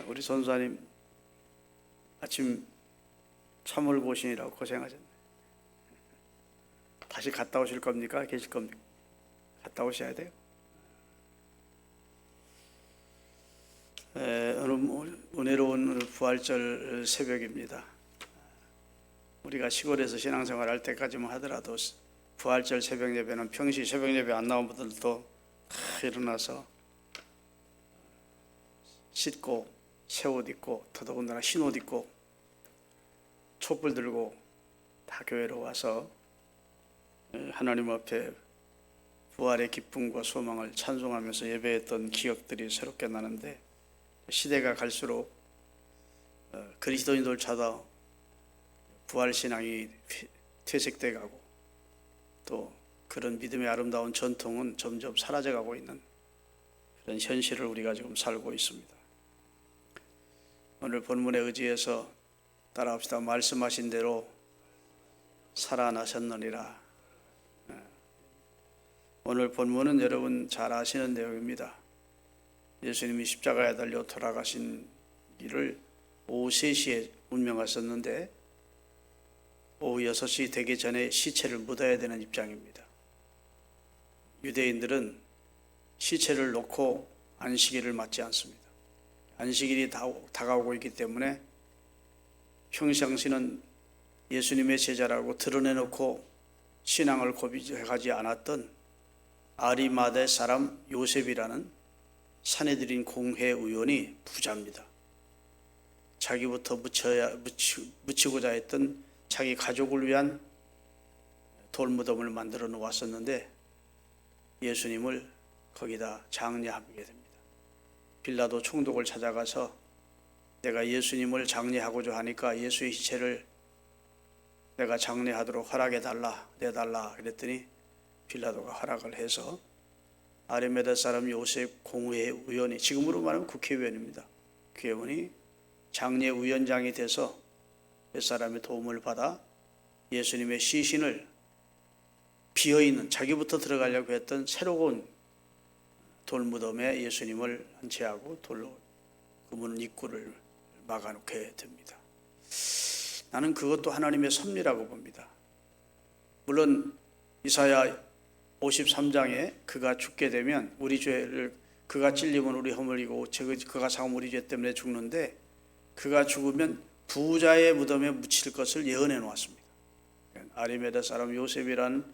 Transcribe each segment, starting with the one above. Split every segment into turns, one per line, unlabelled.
우리 선사님 아침 참을 고신이라고 고생하셨네. 다시 갔다 오실 겁니까? 계실 겁니까? 갔다 오셔야 돼요. 오늘 은혜로운 부활절 새벽입니다. 우리가 시골에서 신앙생활 할 때까지만 하더라도 부활절 새벽 예배는 평시 새벽 예배 안 나온 분들도 다 일어나서 씻고 새 옷 입고 더더군다나 흰 옷 입고 촛불 들고 다 교회로 와서 하나님 앞에 부활의 기쁨과 소망을 찬송하면서 예배했던 기억들이 새롭게 나는데, 시대가 갈수록 그리스도인들조차 부활신앙이 퇴색돼 가고 또 그런 믿음의 아름다운 전통은 점점 사라져가고 있는 그런 현실을 우리가 지금 살고 있습니다. 오늘 본문에 의지해서 따라합시다. 말씀하신 대로 살아나셨느니라. 오늘 본문은 여러분 잘 아시는 내용입니다. 예수님이 십자가에 달려 돌아가신 일을 오후 3시에 운명하셨는데 오후 6시 되기 전에 시체를 묻어야 되는 입장입니다. 유대인들은 시체를 놓고 안식일을 맞지 않습니다. 안식일이 다가오고 있기 때문에 평상시는 예수님의 제자라고 드러내놓고 신앙을 고백하지 않았던 아리마대 사람 요셉이라는 사내들인 공회 의원이 부자입니다. 자기부터 묻히고자 했던 자기 가족을 위한 돌무덤을 만들어 놓았었는데 예수님을 거기다 장례하게 됩니다. 빌라도 총독을 찾아가서 내가 예수님을 장례하고자 하니까 예수의 시체를 내가 장례하도록 허락해달라, 내달라 그랬더니 빌라도가 허락을 해서 아리마대 사람 요셉 공회 의원이, 지금으로 말하면 국회의원입니다. 국회의원이 장례위원장이 돼서 몇 사람의 도움을 받아 예수님의 시신을 비어있는, 자기부터 들어가려고 했던 새로운 돌무덤에 예수님을 안치하고 돌로 그 문 입구를 막아놓게 됩니다. 나는 그것도 하나님의 섭리라고 봅니다. 물론 이사야 53장에 그가 죽게 되면 우리 죄를, 그가 찔리면 우리 허물이고 그가 상하면 우리 죄 때문에 죽는데, 그가 죽으면 부자의 무덤에 묻힐 것을 예언해 놓았습니다. 아리마대 사람 요셉이라는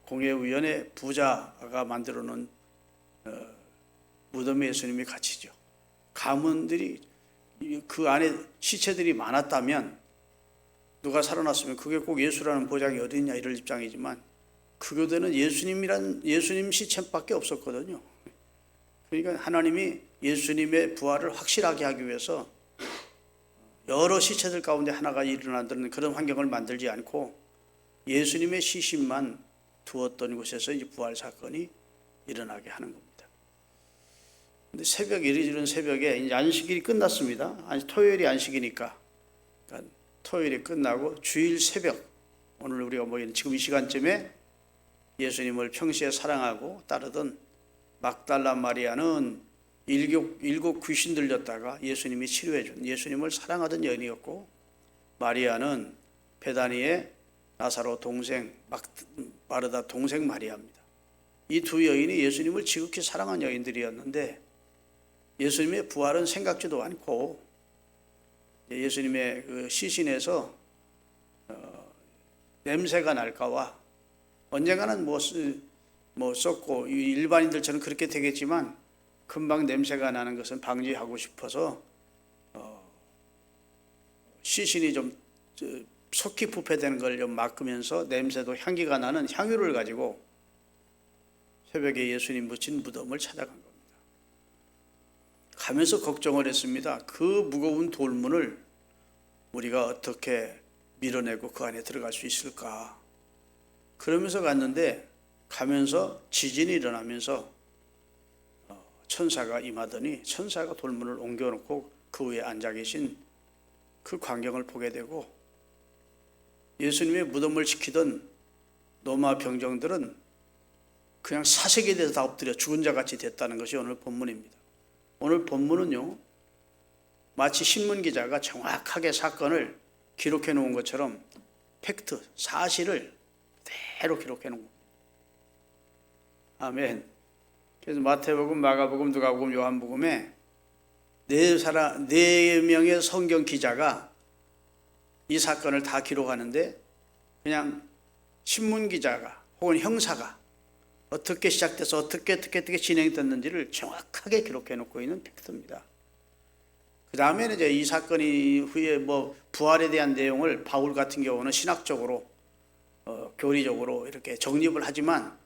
공회의원의 부자가 만들어 놓은 무덤에 예수님이 갇히죠. 가문들이, 그 안에 시체들이 많았다면 누가 살아났으면 그게 꼭 예수라는 보장이 어딨냐 이럴 입장이지만, 그 교대는 예수님 시체밖에 없었거든요. 그러니까 하나님이 예수님의 부활을 확실하게 하기 위해서 여러 시체들 가운데 하나가 일어나는 그런 환경을 만들지 않고 예수님의 시신만 두었던 곳에서 이제 부활 사건이 일어나게 하는 겁니다. 근데 이른 새벽에 이제 안식일이 끝났습니다. 토요일이 안식이니까. 그러니까 토요일이 끝나고 주일 새벽, 오늘 우리가 모이는 지금 이 시간쯤에 예수님을 평시에 사랑하고 따르던 막달라 마리아는 일곱 귀신 들렸다가 예수님이 치료해 준 예수님을 사랑하던 여인이었고, 마리아는 베다니의 나사로 동생 마르다 동생 마리아입니다. 이 두 여인이 예수님을 지극히 사랑한 여인들이었는데 예수님의 부활은 생각지도 않고 예수님의 그 시신에서 냄새가 날까봐 언젠가는 뭐 썩고 일반인들처럼 그렇게 되겠지만 금방 냄새가 나는 것은 방지하고 싶어서 시신이 좀 속히 부패되는 걸 좀 막으면서 냄새도 향기가 나는 향유를 가지고 새벽에 예수님 묻힌 무덤을 찾아간 겁니다. 가면서 걱정을 했습니다. 그 무거운 돌문을 우리가 어떻게 밀어내고 그 안에 들어갈 수 있을까. 그러면서 갔는데 가면서 지진이 일어나면서 천사가 임하더니 천사가 돌문을 옮겨놓고 그 위에 앉아 계신 그 광경을 보게 되고, 예수님의 무덤을 지키던 로마 병정들은 그냥 사색에 대해서 다 엎드려 죽은 자 같이 됐다는 것이 오늘 본문입니다. 오늘 본문은요, 마치 신문 기자가 정확하게 사건을 기록해 놓은 것처럼 팩트, 사실을 그대로 기록해 놓은 겁니다. 아멘. 그래서 마태복음, 마가복음, 누가복음, 요한복음에 네 명의 성경 기자가 이 사건을 다 기록하는데 그냥 신문 기자가 혹은 형사가 어떻게 시작돼서 어떻게 진행됐는지를 정확하게 기록해 놓고 있는 팩트입니다. 그 다음에는 이제 이 사건이 후에 부활에 대한 내용을 바울 같은 경우는 신학적으로 교리적으로 이렇게 정립을 하지만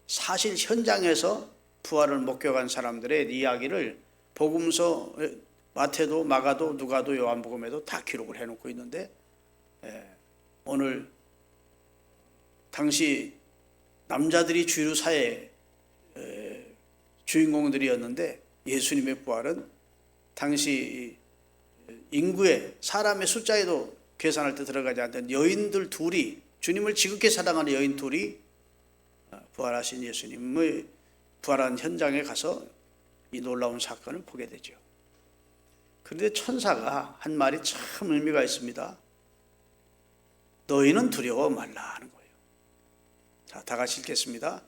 사실 현장에서 부활을 목격한 사람들의 이야기를 복음서 마태도 마가도 누가도 요한복음에도 다 기록을 해놓고 있는데 오늘 당시 남자들이 주류 사회 주인공들이었는데 예수님의 부활은 당시 인구의 사람의 숫자에도 계산할 때 들어가지 않던 여인들 둘이 주님을 지극히 사랑하는 여인 둘이 부활하신 예수님의 부활한 현장에 가서 이 놀라운 사건을 보게 되죠. 그런데 천사가 한 말이 참 의미가 있습니다. 너희는 두려워 말라 하는 거예요. 자, 다 같이 읽겠습니다.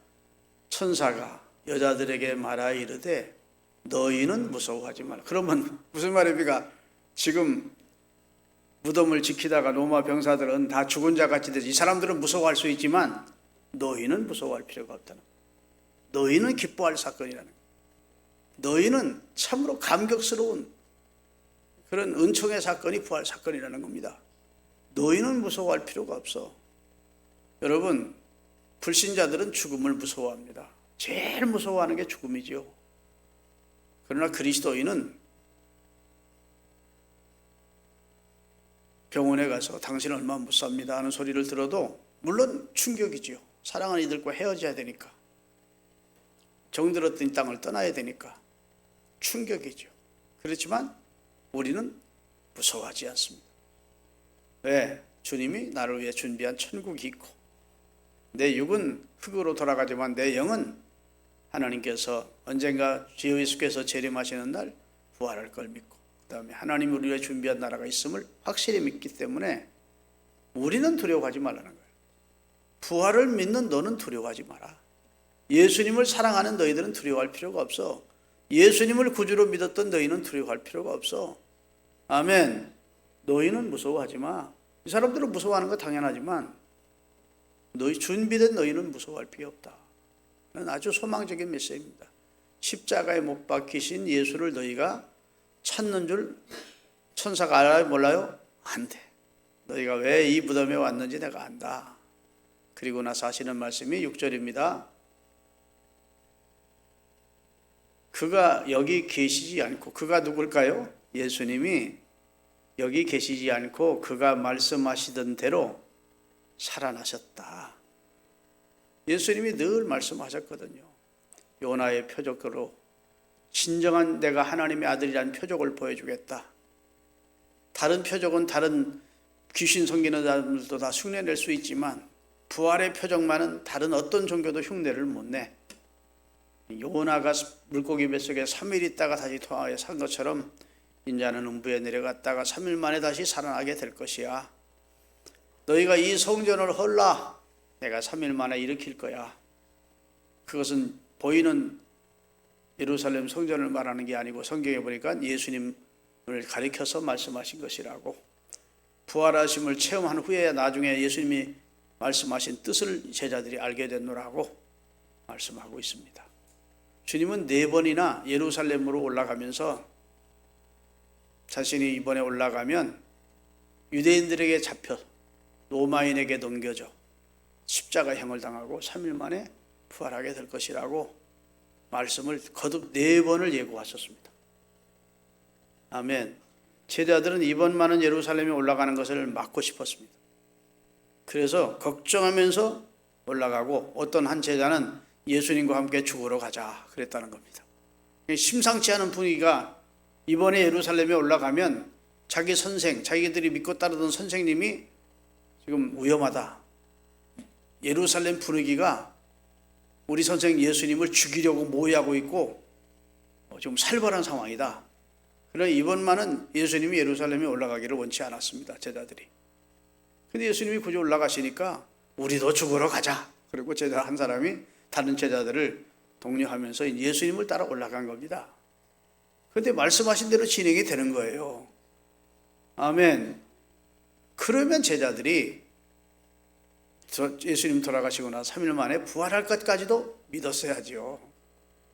천사가 여자들에게 말하여 이르되 너희는 무서워하지 말라. 그러면 무슨 말입니까? 지금 무덤을 지키다가 로마 병사들은 다 죽은 자 같이 돼서 이 사람들은 무서워할 수 있지만 너희는 무서워할 필요가 없다는 거예요. 너희는 기뻐할 사건이라는 거예요. 너희는 참으로 감격스러운 그런 은총의 사건이 부활 사건이라는 겁니다. 너희는 무서워할 필요가 없어. 여러분, 불신자들은 죽음을 무서워합니다. 제일 무서워하는 게 죽음이지요. 그러나 그리스도인은 병원에 가서 당신은 얼마 못 삽니다 하는 소리를 들어도 물론 충격이지요. 사랑하는 이들과 헤어져야 되니까, 정들었던 이 땅을 떠나야 되니까 충격이죠. 그렇지만 우리는 무서워하지 않습니다. 왜? 주님이 나를 위해 준비한 천국이 있고 내 육은 흙으로 돌아가지만 내 영은 하나님께서 언젠가 주 예수께서 재림하시는 날 부활할 걸 믿고 그 다음에 하나님이 우리 위해 준비한 나라가 있음을 확실히 믿기 때문에 우리는 두려워하지 말라는 거예요. 부활을 믿는 너는 두려워하지 마라. 예수님을 사랑하는 너희들은 두려워할 필요가 없어. 예수님을 구주로 믿었던 너희는 두려워할 필요가 없어. 아멘. 너희는 무서워하지 마. 이 사람들은 무서워하는 거 당연하지만 너희 준비된 너희는 무서워할 필요 없다. 아주 소망적인 메시지입니다. 십자가에 못 박히신 예수를 너희가 찾는 줄 천사가 알아요? 몰라요? 안 돼. 너희가 왜 이 무덤에 왔는지 내가 안다. 그리고 나서 하시는 말씀이 6절입니다. 그가 여기 계시지 않고, 그가 누굴까요? 예수님이 여기 계시지 않고 그가 말씀하시던 대로 살아나셨다. 예수님이 늘 말씀하셨거든요. 요나의 표적으로 진정한 내가 하나님의 아들이라는 표적을 보여주겠다. 다른 표적은 다른 귀신 섬기는 사람들도 다 흉내낼 수 있지만 부활의 표적만은 다른 어떤 종교도 흉내를 못 내. 요나가 물고기 뱃속에 3일 있다가 다시 통하여 산 것처럼 인자는 음부에 내려갔다가 3일 만에 다시 살아나게 될 것이야. 너희가 이 성전을 헐라. 내가 3일 만에 일으킬 거야. 그것은 보이는 예루살렘 성전을 말하는 게 아니고 성경에 보니까 예수님을 가리켜서 말씀하신 것이라고. 부활하심을 체험한 후에 나중에 예수님이 말씀하신 뜻을 제자들이 알게 됐노라고 말씀하고 있습니다. 주님은 4번이나 예루살렘으로 올라가면서 자신이 이번에 올라가면 유대인들에게 잡혀 로마인에게 넘겨져 십자가형을 당하고 3일 만에 부활하게 될 것이라고 말씀을 거듭 4번을 예고하셨습니다. 아멘. 제자들은 이번만은 예루살렘에 올라가는 것을 막고 싶었습니다. 그래서 걱정하면서 올라가고 어떤 한 제자는 예수님과 함께 죽으러 가자 그랬다는 겁니다. 심상치 않은 분위기가 이번에 예루살렘에 올라가면 자기 선생, 자기들이 믿고 따르던 선생님이 지금 위험하다. 예루살렘 분위기가 우리 선생 예수님을 죽이려고 모의하고 있고 지금 살벌한 상황이다. 그러나 이번만은 예수님이 예루살렘에 올라가기를 원치 않았습니다. 제자들이. 근데 예수님이 굳이 올라가시니까 우리도 죽으러 가자. 그리고 제자 한 사람이 다른 제자들을 독려하면서 예수님을 따라 올라간 겁니다. 그런데 말씀하신 대로 진행이 되는 거예요. 아멘. 그러면 제자들이 예수님 돌아가시고 나서 3일 만에 부활할 것까지도 믿었어야죠.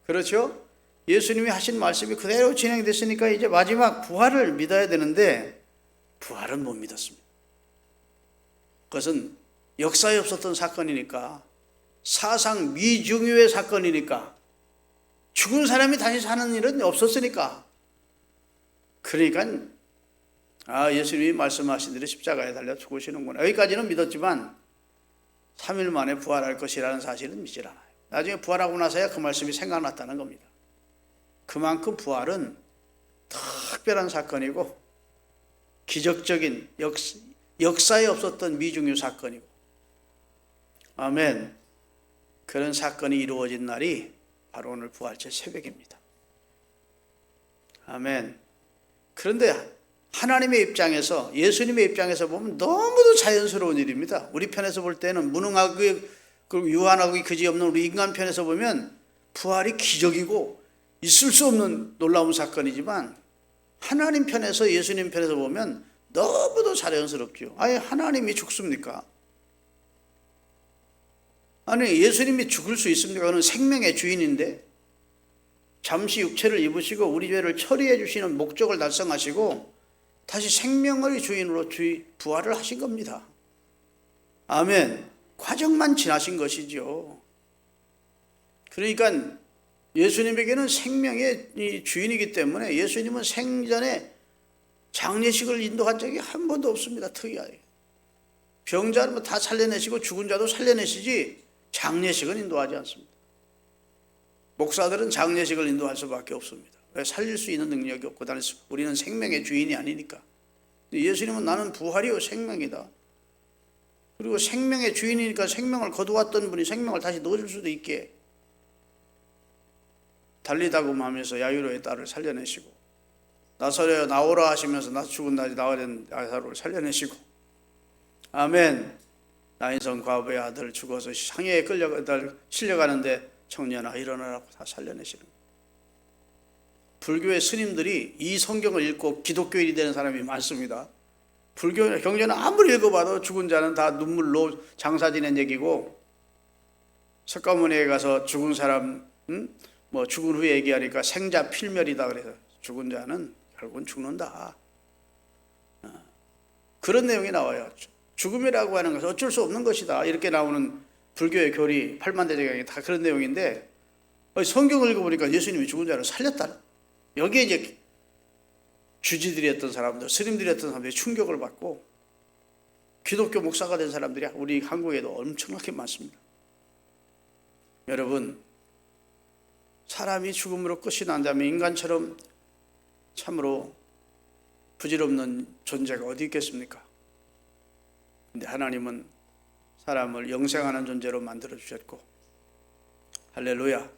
그렇죠? 예수님이 하신 말씀이 그대로 진행됐으니까 이제 마지막 부활을 믿어야 되는데 부활은 못 믿었습니다. 그것은 역사에 없었던 사건이니까, 사상 미중유의 사건이니까, 죽은 사람이 다시 사는 일은 없었으니까. 그러니까 예수님이 말씀하신 대로 십자가에 달려 죽으시는구나. 여기까지는 믿었지만 3일 만에 부활할 것이라는 사실은 믿지 않아요. 나중에 부활하고 나서야 그 말씀이 생각났다는 겁니다. 그만큼 부활은 특별한 사건이고 기적적인 역사에 없었던 미중유 사건이고, 아멘. 그런 사건이 이루어진 날이 바로 오늘 부활절 새벽입니다. 아멘. 그런데 하나님의 입장에서, 예수님의 입장에서 보면 너무도 자연스러운 일입니다. 우리 편에서 볼 때는 무능하고 유한하고 그지없는 우리 인간 편에서 보면 부활이 기적이고 있을 수 없는 놀라운 사건이지만, 하나님 편에서, 예수님 편에서 보면 너무도 자연스럽죠. 아니, 하나님이 죽습니까? 아니, 예수님이 죽을 수 있습니까? 그는 생명의 주인인데, 잠시 육체를 입으시고 우리 죄를 처리해 주시는 목적을 달성하시고 다시 생명의 주인으로 부활을 하신 겁니다. 아멘. 과정만 지나신 것이죠. 그러니까 예수님에게는 생명의 주인이기 때문에 예수님은 생전에 장례식을 인도한 적이 한 번도 없습니다. 특이하게. 병자는 다 살려내시고 죽은 자도 살려내시지 장례식은 인도하지 않습니다. 목사들은 장례식을 인도할 수밖에 없습니다. 왜? 살릴 수 있는 능력이 없고, 우리는 생명의 주인이 아니니까. 예수님은 나는 부활이요 생명이다. 그리고 생명의 주인이니까 생명을 거두었던 분이 생명을 다시 넣어줄 수도 있게 달리다고 하면서 야이로의 딸을 살려내시고, 나사로야 나오라 하시면서 나 죽은 날이 나와야 되는 나사로를 살려내시고, 아멘. 나인성 과부의 아들 죽어서 상해에 실려가는데 청년아 일어나라고 다 살려내시는 거예요. 불교의 스님들이 이 성경을 읽고 기독교인이 되는 사람이 많습니다. 불교 경전은 아무리 읽어봐도 죽은 자는 다 눈물로 장사 지낸 얘기고, 석가모니에 가서 죽은 사람 죽은 후에 얘기하니까 생자 필멸이다 그래서 죽은 자는 결국은 죽는다. 그런 내용이 나와요. 죽음이라고 하는 것은 어쩔 수 없는 것이다. 이렇게 나오는 불교의 교리, 팔만대제경이 다 그런 내용인데, 성경을 읽어보니까 예수님이 죽은 자를 살렸다는, 여기에 이제 주지들이었던 사람들, 스님들이었던 사람들이 충격을 받고 기독교 목사가 된 사람들이 우리 한국에도 엄청나게 많습니다. 여러분, 사람이 죽음으로 끝이 난다면 인간처럼 참으로 부질없는 존재가 어디 있겠습니까? 근데 하나님은 사람을 영생하는 존재로 만들어 주셨고, 할렐루야,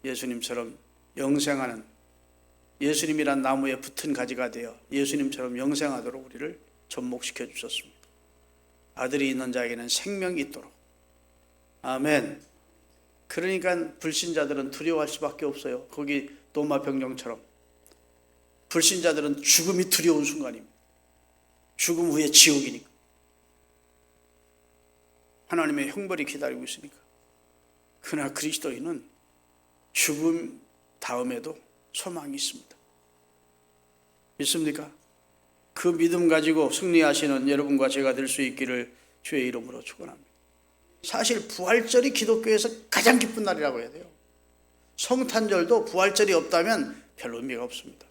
예수님처럼 영생하는, 예수님이란 나무에 붙은 가지가 되어 예수님처럼 영생하도록 우리를 접목시켜 주셨습니다. 아들이 있는 자에게는 생명이 있도록. 아멘. 그러니까 불신자들은 두려워할 수밖에 없어요. 거기 도마 병정처럼 불신자들은 죽음이 두려운 순간입니다. 죽음 후에 지옥이니까, 하나님의 형벌이 기다리고 있으니까. 그러나 그리스도인은 죽음 다음에도 소망이 있습니다. 믿습니까? 그 믿음 가지고 승리하시는 여러분과 제가 될 수 있기를 주의 이름으로 축원합니다. 사실 부활절이 기독교에서 가장 기쁜 날이라고 해야 돼요. 성탄절도 부활절이 없다면 별 의미가 없습니다.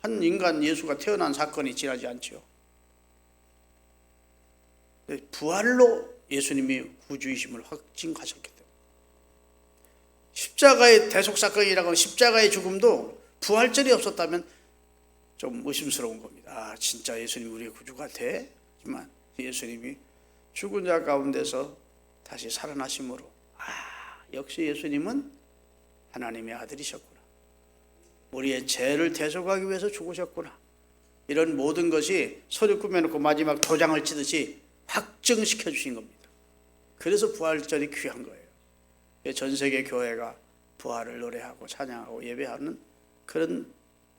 한 인간 예수가 태어난 사건이 지나지 않죠. 부활로 예수님이 구주이심을 확증하셨기 때문에. 십자가의 대속사건이라고 하는 십자가의 죽음도 부활절이 없었다면 좀 의심스러운 겁니다. 진짜 예수님이 우리의 구주가 돼? 하지만 예수님이 죽은 자 가운데서 다시 살아나심으로 역시 예수님은 하나님의 아들이셨구나. 우리의 죄를 대속하기 위해서 죽으셨구나. 이런 모든 것이 서류 꾸며놓고 마지막 도장을 치듯이 확증시켜 주신 겁니다. 그래서 부활절이 귀한 거예요. 전 세계 교회가 부활을 노래하고 찬양하고 예배하는 그런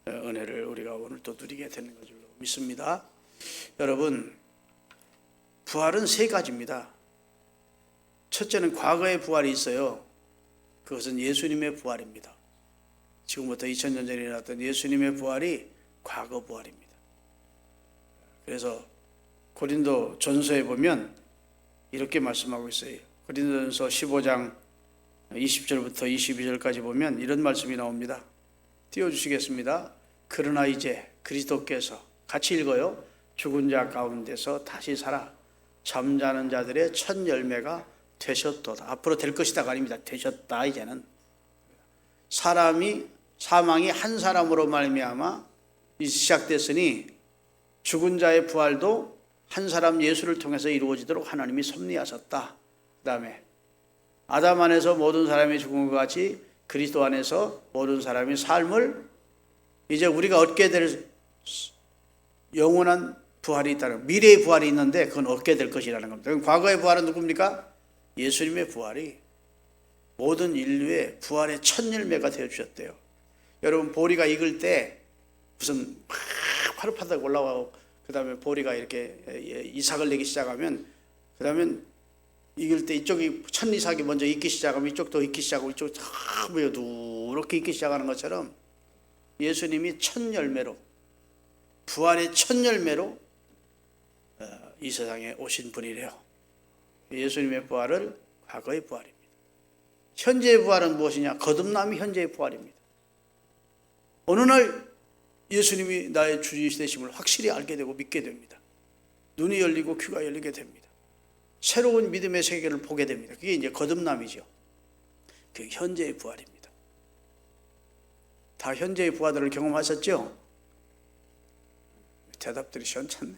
은혜를 우리가 오늘 또 누리게 되는 것으로 믿습니다. 여러분, 부활은 세 가지입니다. 첫째는 과거의 부활이 있어요. 그것은 예수님의 부활입니다. 지금부터 2000년 전에 일어났던 예수님의 부활이 과거 부활입니다. 그래서 고린도 전서에 보면 이렇게 말씀하고 있어요. 고린도전서 15장 20절부터 22절까지 보면 이런 말씀이 나옵니다. 띄워주시겠습니다. 그러나 이제 그리스도께서, 같이 읽어요. 죽은 자 가운데서 다시 살아 잠자는 자들의 첫 열매가 되셨도다. 앞으로 될 것이다가 아닙니다. 되셨다. 이제는 사망이 한 사람으로 말미암아 시작됐으니 죽은 자의 부활도 한 사람 예수를 통해서 이루어지도록 하나님이 섭리하셨다. 그 다음에 아담 안에서 모든 사람이 죽은 것 같이 그리스도 안에서 모든 사람이 삶을 이제 우리가 얻게 될 영원한 부활이 있다는, 미래의 부활이 있는데 그건 얻게 될 것이라는 겁니다. 그럼 과거의 부활은 누굽니까? 예수님의 부활이 모든 인류의 부활의 첫 열매가 되어주셨대요. 여러분, 보리가 익을 때 무슨 막 파릇파릇 올라가고 그 다음에 보리가 이렇게 이삭을 내기 시작하면 그 다음에 익을 때 이쪽이 첫 이삭이 먼저 익기 시작하면 이쪽도 익기 시작하고 이쪽도 다 누렇게 익기 시작하는 것처럼 예수님이 첫 열매로, 부활의 첫 열매로 이 세상에 오신 분이래요. 예수님의 부활을 과거의 부활입니다. 현재의 부활은 무엇이냐? 거듭남이 현재의 부활입니다. 어느 날 예수님이 나의 주이시 되심을 확실히 알게 되고 믿게 됩니다. 눈이 열리고 귀가 열리게 됩니다. 새로운 믿음의 세계를 보게 됩니다. 그게 이제 거듭남이죠. 그게 현재의 부활입니다. 다 현재의 부활을 경험하셨죠? 대답들이 시원찮네.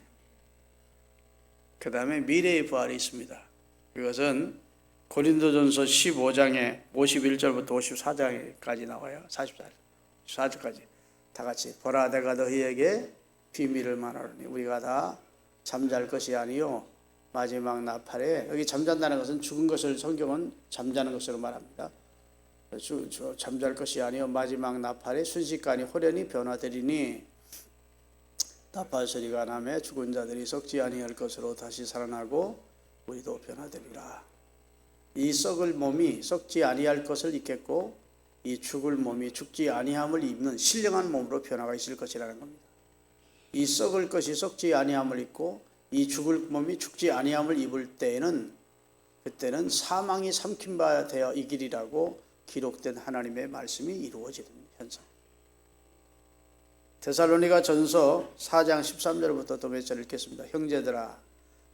그 다음에 미래의 부활이 있습니다. 그것은 고린도전서 15장에 51절부터 54장까지 나와요. 44절까지 다 같이. 보라, 내가 너희에게 비밀을 말하노니 우리가 다 잠잘 것이 아니요 마지막 나팔에, 여기 잠잔다는 것은 죽은 것을 성경은 잠자는 것으로 말합니다. 잠잘 것이 아니요 마지막 나팔에 순식간에 호련히 변화되리니 나팔 소리가 나매 죽은 자들이 썩지 아니할 것으로 다시 살아나고 우리도 변화되리라. 이 썩을 몸이 썩지 아니할 것을 입겠고 이 죽을 몸이 죽지 아니함을 입는 신령한 몸으로 변화가 있을 것이라는 겁니다. 이 썩을 것이 썩지 아니함을 입고 이 죽을 몸이 죽지 아니함을 입을 때에는, 그때는 사망이 삼킨 바 되어 이기리라고 기록된 하나님의 말씀이 이루어지는 현상. 데살로니가 전서 4장 13절부터 또 몇 절 읽겠습니다. 형제들아,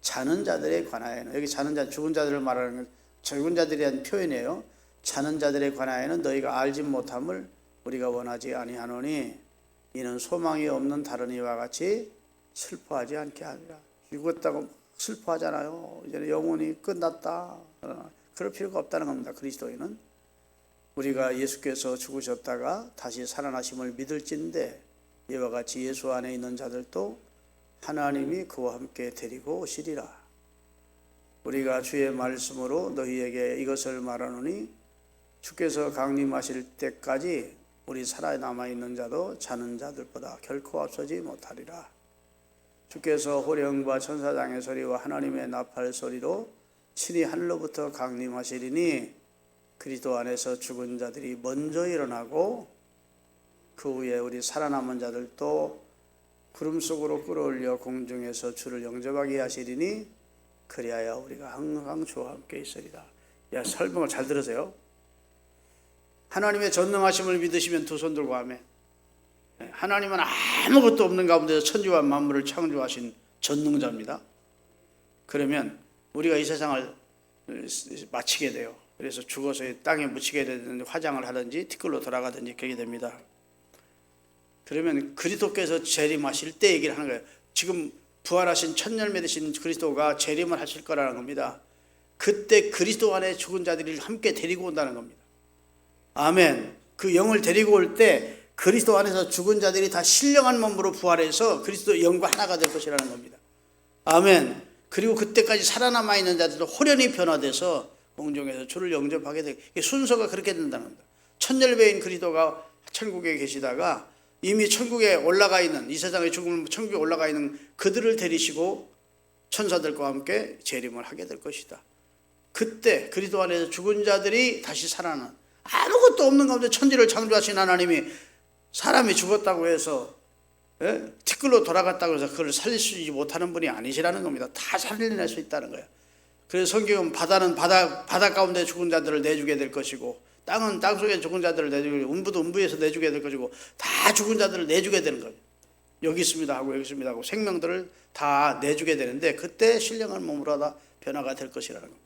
자는 자들에 관하여는, 여기 자는 자, 죽은 자들을 말하는 건 죽은 자들에 대한 표현이에요. 자는 자들에 관하여는 너희가 알지 못함을 우리가 원하지 아니하노니 이는 소망이 없는 다른 이와 같이 슬퍼하지 않게 하리라. 죽었다고 슬퍼하잖아요. 이제 영혼이 끝났다. 그럴 필요가 없다는 겁니다. 그리스도인은 우리가 예수께서 죽으셨다가 다시 살아나심을 믿을진데 이와 같이 예수 안에 있는 자들도 하나님이 그와 함께 데리고 오시리라. 우리가 주의 말씀으로 너희에게 이것을 말하노니 주께서 강림하실 때까지 우리 살아남아 있는 자도 자는 자들보다 결코 앞서지 못하리라. 주께서 호령과 천사장의 소리와 하나님의 나팔 소리로 친히 하늘로부터 강림하시리니 그리스도 안에서 죽은 자들이 먼저 일어나고 그 후에 우리 살아남은 자들도 구름 속으로 끌어올려 공중에서 주를 영접하게 하시리니 그리하여 우리가 항상 주와 함께 있으리라. 야, 설명을 잘 들으세요. 하나님의 전능하심을 믿으시면 두 손 들고 아멘. 하나님은 아무것도 없는 가운데서 천지와 만물을 창조하신 전능자입니다. 그러면 우리가 이 세상을 마치게 돼요. 그래서 죽어서 땅에 묻히게 되든지 화장을 하든지 티끌로 돌아가든지 그렇게 됩니다. 그러면 그리스도께서 재림하실 때 얘기를 하는 거예요. 지금 부활하신 첫 열매 되신 그리스도가 재림을 하실 거라는 겁니다. 그때 그리스도 안에 죽은 자들이 함께 데리고 온다는 겁니다. 아멘. 그 영을 데리고 올 때 그리스도 안에서 죽은 자들이 다 신령한 몸으로 부활해서 그리스도 영과 하나가 될 것이라는 겁니다. 아멘. 그리고 그때까지 살아남아 있는 자들도 호련히 변화돼서 공중에서 주를 영접하게 되고, 순서가 그렇게 된다는 겁니다. 천열배인 그리스도가 천국에 계시다가 이미 천국에 올라가 있는, 이 세상의 죽음을 천국에 올라가 있는 그들을 데리시고 천사들과 함께 재림을 하게 될 것이다. 그때 그리스도 안에서 죽은 자들이 다시 살아나는, 아무것도 없는 가운데 천지를 창조하신 하나님이 사람이 죽었다고 해서 티끌로 돌아갔다고 해서 그걸 살리지 못하는 분이 아니시라는 겁니다. 다 살려낼 수 있다는 거예요. 그래서 성경은 바다는 바다 가운데 죽은 자들을 내주게 될 것이고, 땅은 땅속에 죽은 자들을 내주게, 음부도 음부에서 내주게 될 것이고, 다 죽은 자들을 내주게 되는 거예요. 여기 있습니다 하고 여기 있습니다 하고 생명들을 다 내주게 되는데, 그때 신령한 몸으로 다 변화가 될 것이라는 겁니다.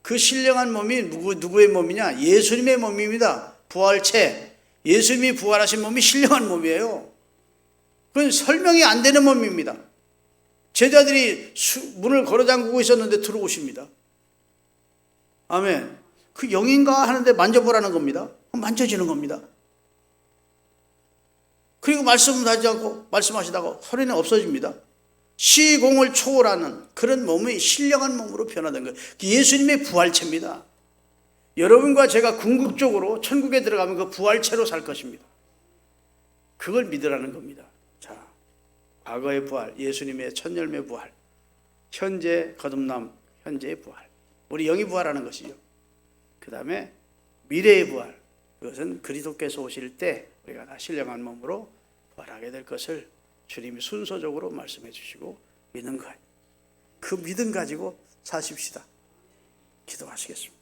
그 신령한 몸이 누구의 몸이냐? 예수님의 몸입니다. 부활체. 예수님이 부활하신 몸이 신령한 몸이에요. 그건 설명이 안 되는 몸입니다. 제자들이 문을 걸어 잠그고 있었는데 들어오십니다. 아멘. 그 영인가 하는데 만져보라는 겁니다. 만져지는 겁니다. 그리고 말씀을 하지 않고 말씀하시다가 소리는 없어집니다. 시공을 초월하는 그런 몸이 신령한 몸으로 변화된 거예요. 예수님의 부활체입니다. 여러분과 제가 궁극적으로 천국에 들어가면 그 부활체로 살 것입니다. 그걸 믿으라는 겁니다. 자, 과거의 부활, 예수님의 첫 열매 부활, 현재 거듭남, 현재의 부활, 우리 영이 부활하는 것이죠. 그 다음에 미래의 부활, 그것은 그리스도께서 오실 때 우리가 다 신령한 몸으로 부활하게 될 것을 주님이 순서적으로 말씀해 주시고 믿는 거예요. 그 믿음 가지고 사십시다. 기도하시겠습니다.